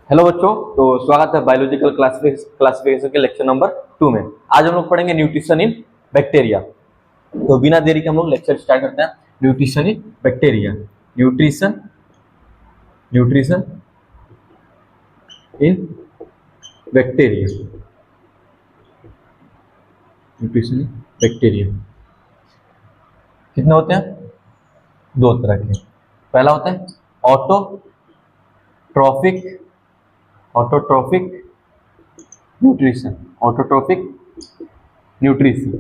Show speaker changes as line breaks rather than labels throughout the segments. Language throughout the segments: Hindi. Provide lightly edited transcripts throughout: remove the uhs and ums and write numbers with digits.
हेलो बच्चों, तो स्वागत है बायोलॉजिकल क्लासिफिकेशन के लेक्चर नंबर 2 में। आज हम लोग पढ़ेंगे न्यूट्रिशन इन बैक्टीरिया। तो बिना देरी के हम लोग लेक्चर स्टार्ट करते हैं। Nutrition in bacteria, nutrition in bacteria, nutrition in bacteria. कितने होते हैं? दो तरह के। पहला होता है autotrophic nutrition, heterotrophic nutrition.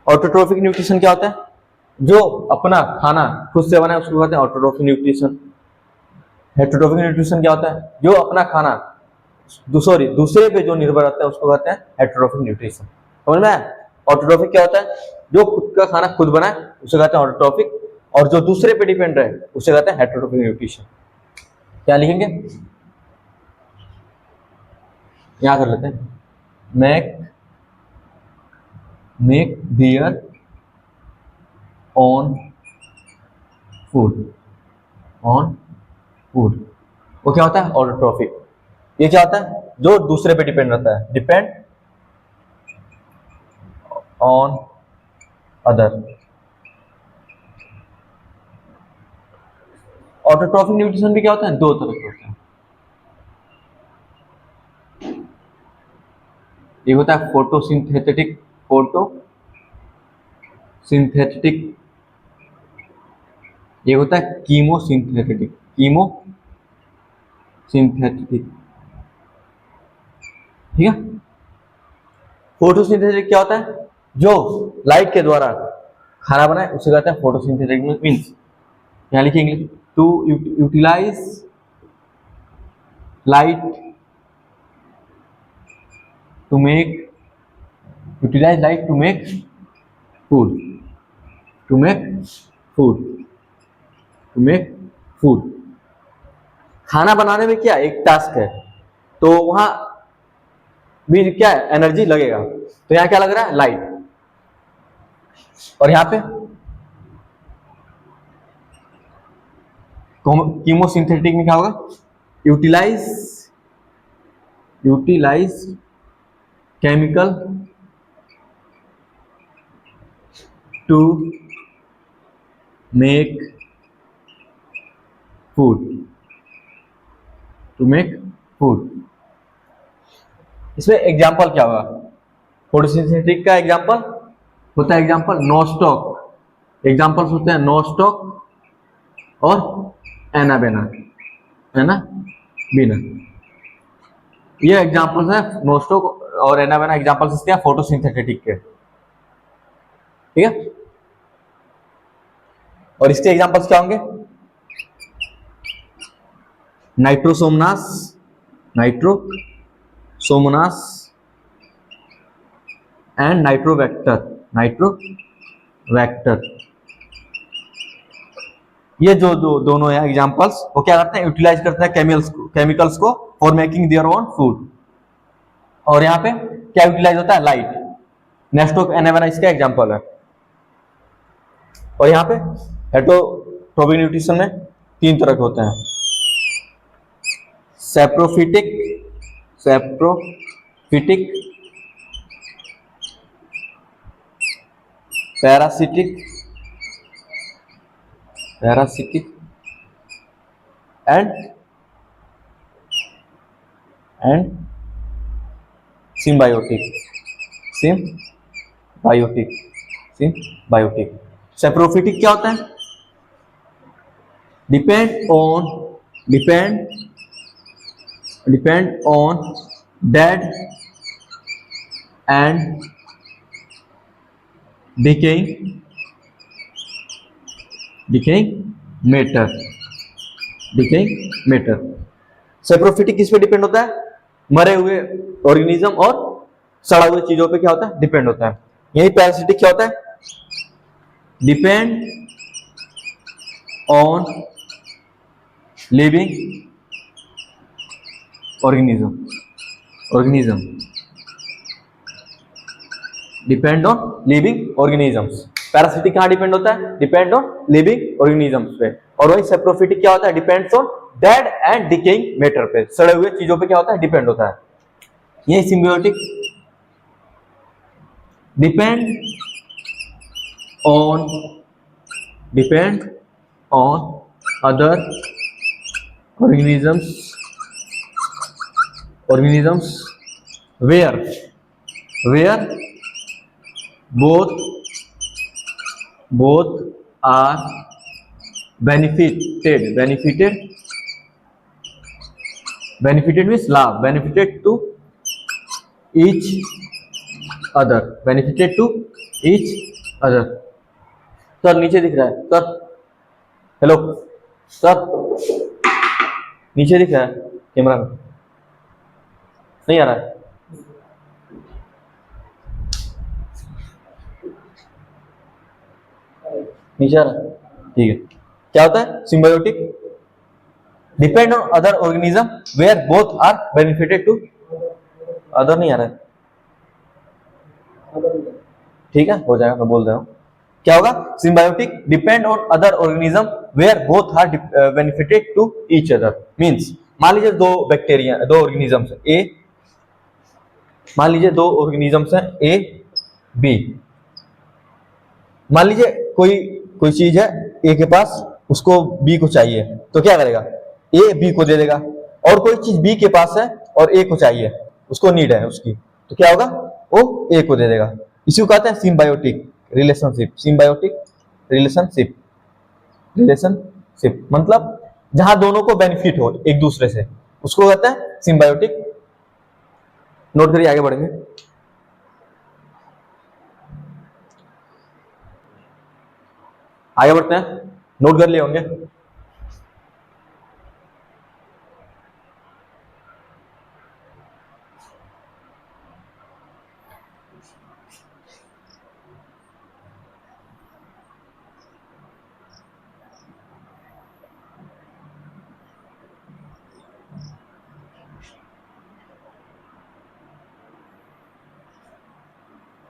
Autotrophic nutrition क्या होता है? जो अपना खाना खुद से बनाए उसको कहते हैं ऑटोट्रॉफिक न्यूट्रिशन। हेट्रोट्रॉफिक न्यूट्रिशन क्या होता है? जो अपना खाना दूसरे पे जो निर्भर रहता है उसको कहते हैं हेट्रोट्रॉफिक न्यूट्रिशन। समझ में आया? ऑटोट्रॉफिक क्या होता है? जो खुद का खाना खुद बनाए उसे कहते हैं ऑटोट्रॉफिक, और जो दूसरे पे डिपेंड रहे उसे कहते हैं हेट्रोट्रॉफिक न्यूट्रिशन। क्या लिखेंगे? यहां कर लेते हैं, मेक देयर ऑन फूड। वो क्या होता है? ऑटोट्रॉफिक। ये क्या होता है? जो दूसरे पे डिपेंड रहता है, depend on other. Autotrophic nutrition भी क्या होता है? दो तरह के होते हैं। एक होता है फोटोसिंथेटिक, एक होता है कीमोसिंथेटिक। ठीक है। फोटोसिंथेटिक क्या होता है? जो लाइट के द्वारा खाना बनाए उसे कहते हैं फोटोसिंथेटिक। मीन्स यहां लिखिए English, to utilize light to make food. खाना बनाने में क्या एक टास्क है, तो वहां भी क्या है? एनर्जी लगेगा। तो यहां क्या लग रहा है? लाइट। और यहां पे कीमोसिंथेटिक में क्या होगा? Utilize chemical to make food. इसमें एग्जाम्पल क्या होगा? फोटोसिंथेटिक का एग्जाम्पल होता है नोस्टॉक। एग्जाम्पल्स होते हैं नोस्टॉक और एनाबेना। ये एग्जाम्पल्स है नोस्टॉक और एनाबेना। एग्जाम्पल्स इसके हैं फोटोसिंथेटिक के। ठीक है। और इसके एग्जाम्पल्स क्या होंगे? नाइट्रोसोमनास एंड नाइट्रोवैक्टर। ये जो दोनों है एग्जांपल्स, वो क्या करते हैं? यूटिलाइज करते हैं केमिकल्स को for making their own food. और यहाँ पे क्या यूटिलाइज होता है? लाइट। नेस्टोक एनाबेना इसका एग्जांपल है। और यहाँ पे हेट्रोट्रॉफिक न्यूट्रिशन में तीन तरह के होते हैं, saprophytic, parasitic and symbiotic. Saprophytic क्या होता है? Depend on dead and decaying matter. Saprophytic किस पे डिपेंड होता है? मरे हुए ऑर्गेनिज्म और सड़ा हुए चीजों पे क्या होता है? डिपेंड होता है। यही पैरासिटिक क्या होता है? Depend on living organism, organism depend on living organisms. Parasitic कहाँ डिपेंड होता है? डिपेंड ऑन लिविंग ऑर्गेनिजम्स पे। और वही सेप्रोफिटिक क्या होता है? Depends on dead and decaying matter पे, सड़े हुए चीजों पे क्या होता है? डिपेंड होता है। ये symbiotic depend on other organisms where both are benefited means लाभ, benefited to each other, sir नीचे दिख रहा है सर, हेलो सर, नीचे दिख रहा है कैमरा में, नहीं आ रहा है? नीचे आ रहा है, ठीक है। क्या होता है symbiotic? Depend on other organism where both are benefited to other, नहीं आ रहा है, ठीक है हो जाएगा, मैं बोल रहा हूं। क्या होगा? Symbiotic depend on other organism where both are benefited to each other. Means मान लीजिए दो बैक्टीरिया, दो ऑर्गेनिजम्स ए, मान लीजिए दो ऑर्गेनिजम्स हैं ए बी। मान लीजिए कोई चीज है ए के पास, उसको बी को चाहिए, तो क्या करेगा? ए बी को दे देगा। और कोई चीज बी के पास है और ए को चाहिए, उसको नीड है उसकी, तो क्या होगा? वो ए को दे देगा। इसी को कहते हैं सिम्बायोटिक रिलेशनशिप। सिम्बायोटिक रिलेशनशिप मतलब जहां दोनों को बेनिफिट हो एक दूसरे से, उसको कहते हैं सिम्बायोटिक। नोट करिए, आगे बढ़ेंगे। आगे बढ़ते हैं, नोट कर लिए होंगे।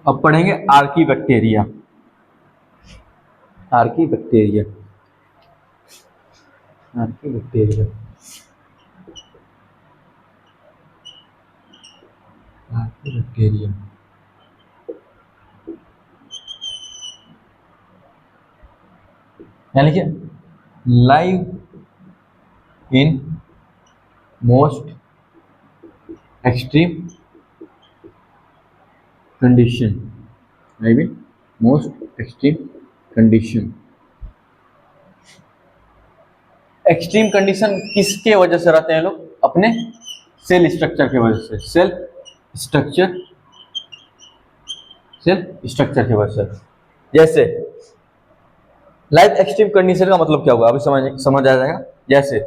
अब पढ़ेंगे आर्कीबैक्टीरिया। आर्कीबैक्टीरिया यानी कि live in most extreme condition, live in most extreme condition. Extreme condition किसके वजह से रहते हैं लोग? अपने सेल स्ट्रक्चर की वजह से, सेल स्ट्रक्चर की वजह से। जैसे लाइफ एक्सट्रीम कंडीशन का मतलब क्या होगा अभी समझ आ जाएगा। जैसे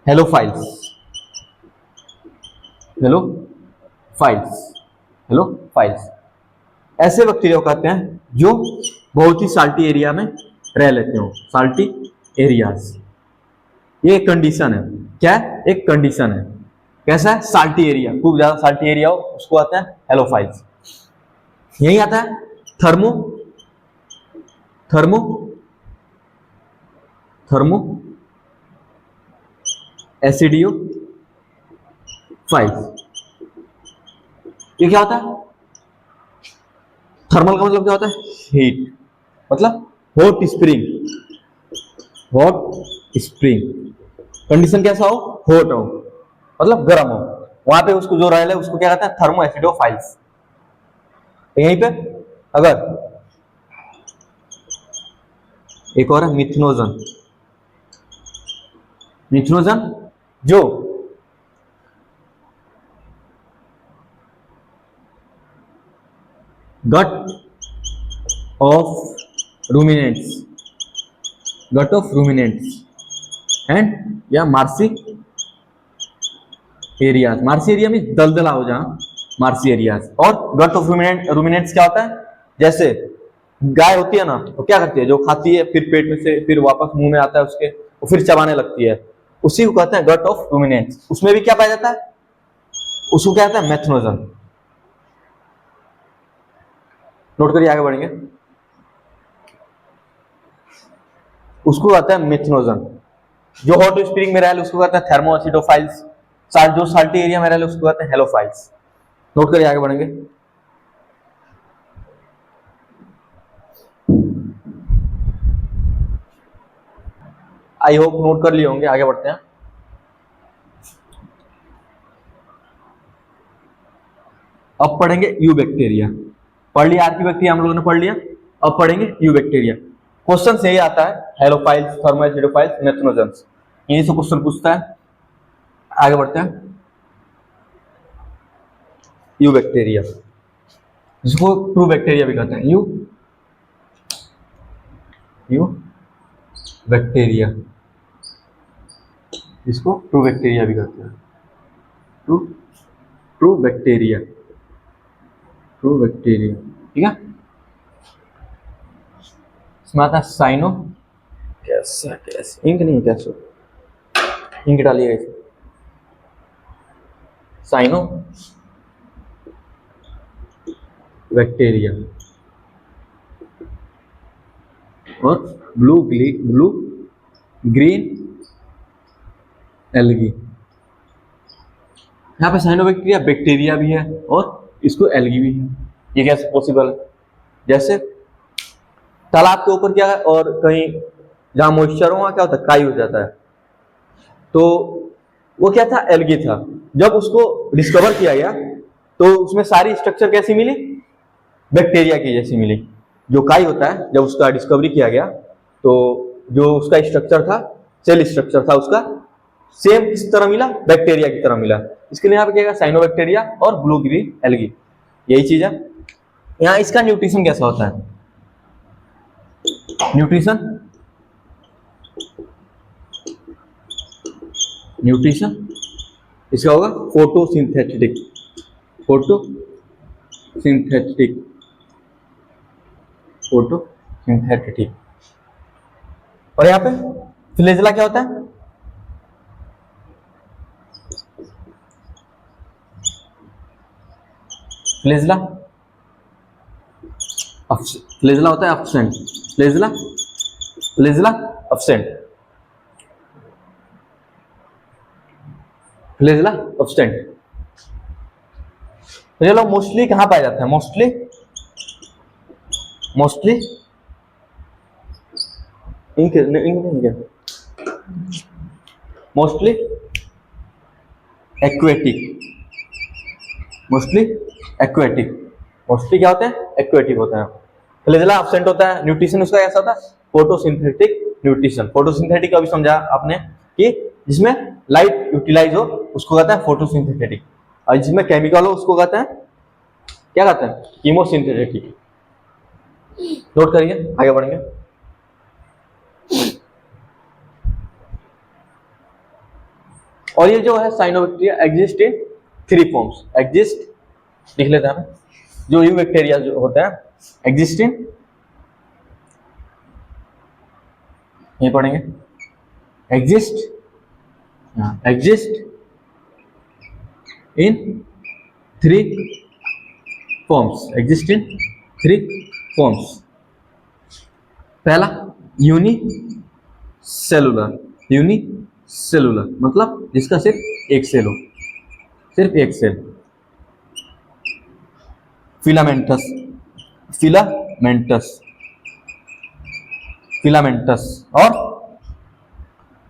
हेलोफाइल्स ऐसे बैक्टीरिया कहते हैं जो बहुत ही साल्टी एरिया में रह लेते हो, साल्टी एरियाज। ये एक कंडीशन है। क्या है? एक कंडीशन है। कैसा है? साल्टी एरिया, खूब ज्यादा साल्टी एरिया हो, उसको आते हैं हेलोफाइल्स। यही आता है थर्मो एसिडियो फाइल्स। ये क्या होता है? थर्मल का मतलब क्या होता है? हीट, मतलब हॉट स्प्रिंग। कंडीशन कैसा हो? हॉट हो, मतलब गर्म हो। वहां पे उसको जो रह उसको क्या कहते हैं? Thermo acidophiles. यहीं पे अगर एक और है मिथनोजन जो गट ऑफ रूमिनेंट्स एंड या मार्सी एरियाज। मार्सी एरिया में दलदला हो जहां, मार्सी एरियाज। और गट ऑफ रूमिनेंट्स क्या होता है? जैसे गाय होती है ना, तो क्या करती है? जो खाती है फिर पेट में से फिर वापस मुंह में आता है उसके, वो फिर चबाने लगती है, उसी को कहते हैं गट ऑफ रुमिनेंट्स। उसमें भी क्या पाया जाता है, उसको क्या कहते हैं, मेथनोजन। नोट करिए, आगे बढ़ेंगे। उसको कहते हैं मेथनोजन। जो हॉट स्प्रिंग में रहे उसको कहते हैं थर्मोएसिडोफाइल्स, जो साल्टी एरिया में रहे उसको कहते हैं हेलोफाइल्स। नोट करिए, आगे बढ़ेंगे। आई होप नोट कर लिए होंगे, आगे बढ़ते हैं। अब पढ़ेंगे यू बैक्टीरिया। पढ़ लिया आर्की बैक्टीरिया हम लोगों ने पढ़ लिया, अब पढ़ेंगे यू बैक्टीरिया। क्वेश्चन से ही आता है, हेलोफाइल्स, थर्मोएसिडोफाइल्स, मेथनोजन्स, यही से क्वेश्चन पूछता है। आगे बढ़ते हैं। यू बैक्टीरिया, जिसको ट्रू बैक्टीरिया भी कहते हैं, यू बैक्टीरिया, इसको ट्रू बैक्टीरिया भी कहते हैं। ट्रू बैक्टीरिया, ठीक है। इसमें आता है साइनो, कैसे इंक नहीं, कैसे इंक डालिएगा इसे, साइनो बैक्टीरिया और ब्लू ग्रीन एल्गी। यहाँ पे साइनोबैक्टीरिया बैक्टीरिया भी है और इसको एल्गी भी है। ये कैसे पॉसिबल है? जैसे तालाब के ऊपर क्या है और कहीं जहां मॉइस्चर हो क्या होता है, काई हो जाता है, तो वो क्या था, एल्गी था। जब उसको डिस्कवर किया गया तो उसमें सारी स्ट्रक्चर कैसी मिली, बैक्टीरिया की जैसी मिली। जो काई होता है, जब उसका डिस्कवरी किया गया तो जो उसका स्ट्रक्चर था, सेल स्ट्रक्चर था उसका, सेम किस तरह मिला, बैक्टीरिया की तरह मिला। इसके लिए यहाँ पे क्या, साइनोबैक्टीरिया और ब्लू ग्रीन एल्गी, यही चीज है। यहाँ इसका न्यूट्रिशन कैसा होता है, न्यूट्रिशन इसका होगा फोटोसिंथेटिक। और यहाँ पे फ्लैजेला क्या होता है, फ्लैजेला होता है एब्सेंट, फ्लैजेला एब्सेंट। चलो मोस्टली कहाँ पाया जाता है, मोस्टली मोस्टली एक्वेटिक, मोस्टली क्या होते हैं, एक्वेटिक होते हैं। फ्लैजेला एब्सेंट होता है। न्यूट्रिशन उसका कैसा होता है, फोटोसिंथेटिक न्यूट्रिशन। फोटोसिंथेटिक अभी समझा आपने कि जिसमें लाइट यूटिलाइज हो उसको कहते हैं फोटोसिंथेटिक, और जिसमें केमिकल हो उसको कहते हैं, क्या कहते हैं, कीमोसिंथेटिक। नोट करिए, आगे बढ़ेंगे। और ये जो है साइनोबैक्टीरिया एग्जिस्ट इन 3 फॉर्म्स, लिख लेते हैं। जो यू बैक्टीरिया जो होता है एग्जिस्ट इन, ये पढ़ेंगे, एग्जिस्ट इन 3 फॉर्म्स, पहला यूनिसेलुलर, मतलब जिसका सिर्फ एक सेल हो, फिलामेंटस और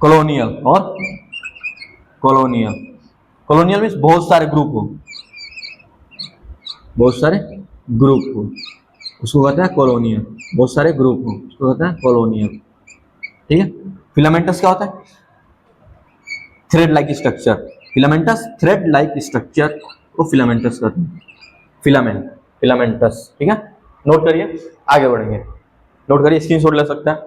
कॉलोनियल मीन्स बहुत सारे ग्रुप हो, उसको कहते हैं कॉलोनियल। बहुत सारे ग्रुप हो उसको कहते हैं कॉलोनियल, ठीक है। फिलामेंटस क्या होता है, थ्रेड लाइक स्ट्रक्चर, को फिलामेंटस कहते हैं, फिलामेंटस, ठीक है। नोट करिए, आगे बढ़ेंगे। नोट करिए, स्क्रीनशॉट ले सकते हैं।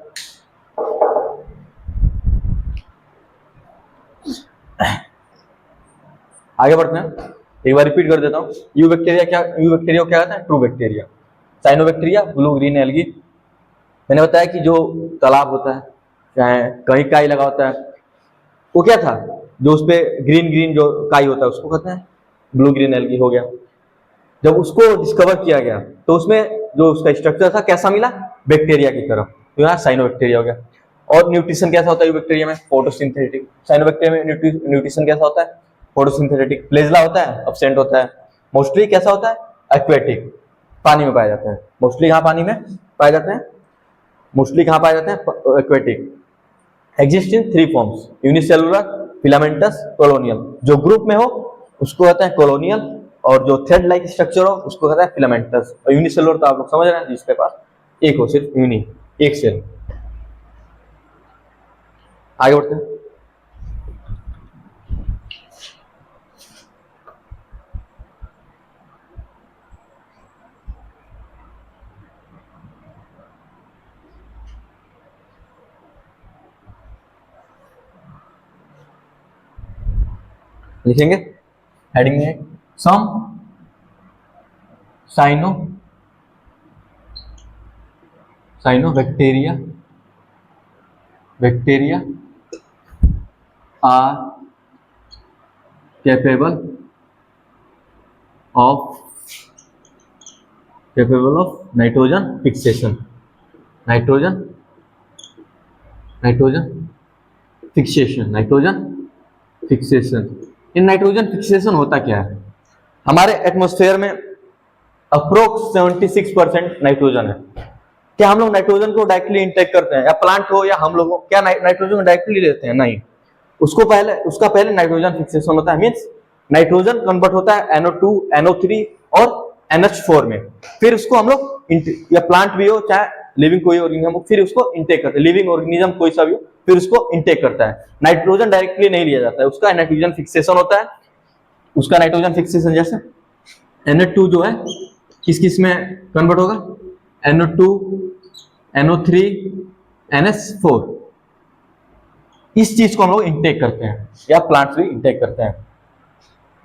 आगे बढ़ते हैं, एक बार रिपीट कर देता हूं। यू बैक्टीरिया क्या कहता है, true bacteria. Cyanobacteria, blue green algae. मैंने बताया कि जो तालाब होता है चाहे कहीं काई लगा होता है, वो क्या था, जो उस पे ग्रीन ग्रीन जो काई होता है उसको कहते हैं ब्लू ग्रीन एल्गी हो गया। जब उसको डिस्कवर किया गया तो उसमें जो उसका स्ट्रक्चर था कैसा मिला, बैक्टीरिया की तरफ, तो यहाँ साइनोबैक्टीरिया हो गया। और न्यूट्रिशन कैसा होता है बैक्टीरिया में, फोटोसिंथेटिक। साइनोबैक्टीरिया में न्यूट्रिशन कैसा होता है, फोटोसिंथेटिक। फ्लैजेला होता है, एब्सेंट होता है। मोस्टली कैसा होता है, एक्वेटिक, पानी में पाया जाता है। मोस्टली कहाँ पानी में पाए जाते हैं, मोस्टली कहाँ पाए जाते हैं, aquatic. Exist in 3 forms, unicellular, filamentous, colonial. जो ग्रुप में हो उसको कहते हैं कॉलोनियल, और जो थ्रेड लाइक स्ट्रक्चर हो उसको कहते हैं फिलामेंटस। और यूनिसेलुलर तो आप लोग समझ रहे हैं, जिसके पास एक हो, सिर्फ यूनि, एक सेल। आगे बढ़ते हैं। लिखेंगे हेडिंग में some cyanobacteria are capable of nitrogen fixation, nitrogen fixation. इन नाइट्रोजन फिक्सेशन होता क्या है, हमारे एटमॉस्फेयर में अप्रोक्स 76% नाइट्रोजन है। क्या हम लोग नाइट्रोजन को डायरेक्टली इंटेक करते हैं, या प्लांट हो या हम लोग, क्या नाइट्रोजन को डायरेक्टली लेते हैं, नहीं। उसका पहले नाइट्रोजन फिक्सेशन होता है, मींस नाइट्रोजन कन्वर्ट होता है NO2, NO3 और NH4 में। फिर उसको हम लोग, या प्लांट भी हो चाहे लिविंग कोई ऑर्गेनिज्म हो, फिर उसको इंटेक करते हैं। लिविंग ऑर्गेनिज्म कोई सा भी हो, फिर उसको इंटेक करता है। नाइट्रोजन डायरेक्टली नहीं लिया जाता है, उसका नाइट्रोजन फिक्सेशन होता है। उसका नाइट्रोजन फिक्सेशन जैसे NH2 जो है किस किस में कन्वर्ट होगा, NO2, NO3, NH4। इस चीज को हम लोग इंटेक करते हैं, या प्लांट्स भी इंटेक करते हैं।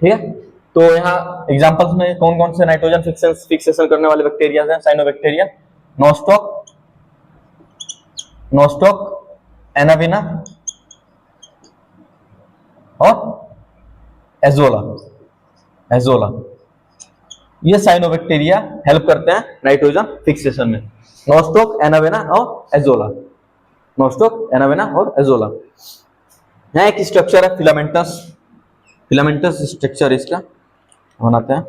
ठीक है, तो यहाँ एग्जांपल्स में कौन कौन से नाइट्रोजन फिक्सेशन करने वाले बैक्टीरिया हैं, साइनोबैक्टीरिया, नोस्टॉक, एनाविना और एजोला। ये साइनोबैक्टीरिया हेल्प करते हैं नाइट्रोजन फिक्सेशन में। नोस्टॉक, एनाविना और एजोला, यहाँ एक स्ट्रक्चर है फिलामेंटस स्ट्रक्चर इसका बनाते हैं।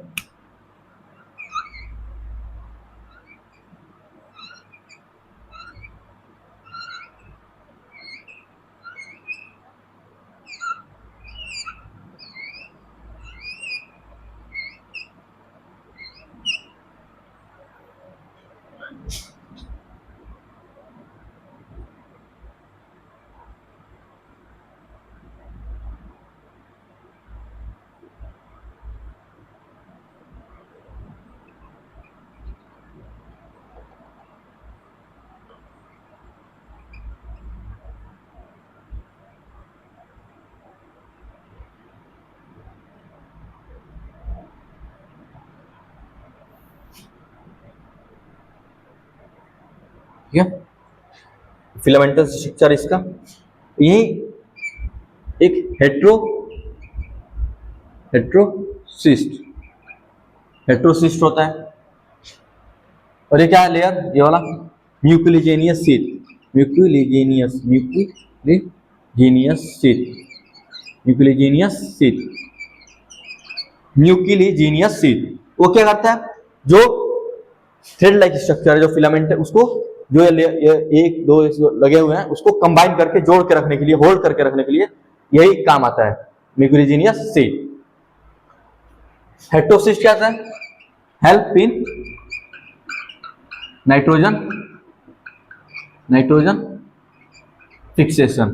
ठीक है, फिलामेंटस स्ट्रक्चर इसका, यही एक हेट्रोसिस्ट होता है। और ये क्या है लेयर, ये वाला म्यूकोलिजेनियस शीट। वो क्या करता है, जो थ्रेड लाइक स्ट्रक्चर है, जो फिलामेंट है, उसको जो ये एक दो लगे हुए हैं उसको कंबाइन करके जोड़ के रखने के लिए, होल्ड करके रखने के लिए यही काम आता है, म्यूकोलिजेनियस शीट। हेट्रोसिस्ट क्या है, help in nitrogen fixation.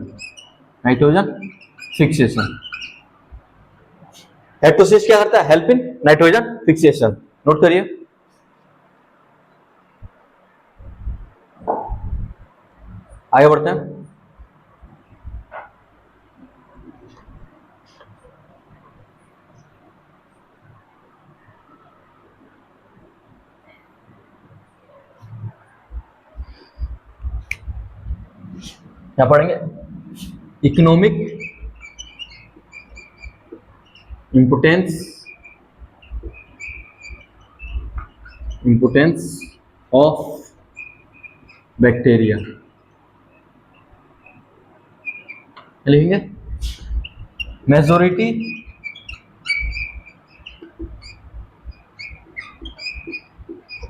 Heterocyst क्या करता है, help in nitrogen fixation. Note करिए। आगे बढ़ते हैं। क्या पढ़ेंगे? इकोनॉमिक इम्पोर्टेंस ऑफ बैक्टीरिया लिखेंगे। मेजॉरिटी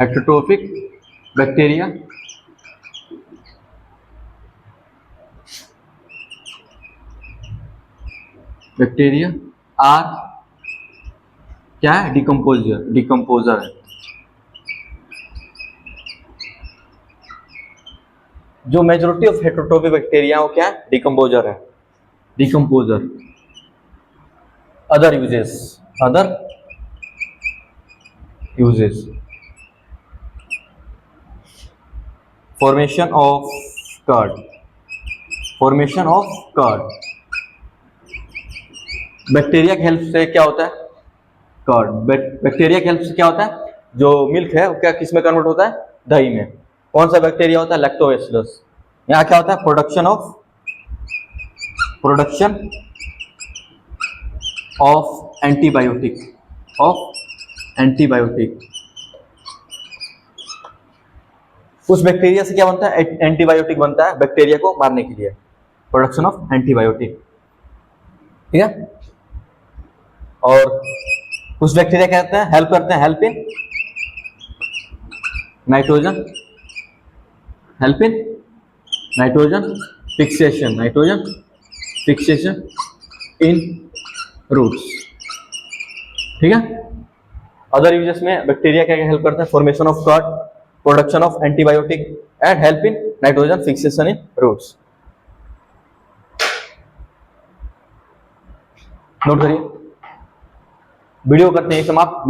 हेटरोट्रोफिक बैक्टीरिया आर क्या है? डिकम्पोजर है। जो मेजॉरिटी ऑफ हेटरोट्रोफिक बैक्टीरिया वो क्या है? डिकम्पोजर है। Decomposer. Other uses formation of curd. Bacteria की हेल्प से क्या होता है? कर्ड। बैक्टीरिया की हेल्प से क्या होता है? जो मिल्क है वो क्या किस में कन्वर्ट होता है? दही में। कौन सा बैक्टीरिया होता है? लैक्टोबैसिलस। यहाँ क्या होता है? Production of antibiotic. उस बैक्टीरिया से क्या बनता है? एंटीबायोटिक बनता है बैक्टीरिया को मारने के लिए। प्रोडक्शन ऑफ एंटीबायोटिक, ठीक है। और कुछ बैक्टीरिया कहते हैं हेल्प करते हैं, help in nitrogen fixation in roots, ठीक है। अदर यूजेस में बैक्टीरिया क्या हेल्प करते हैं? Formation of curd, production of antibiotic and help in nitrogen fixation in roots. Note करिए। वीडियो करते हैं समाप्त।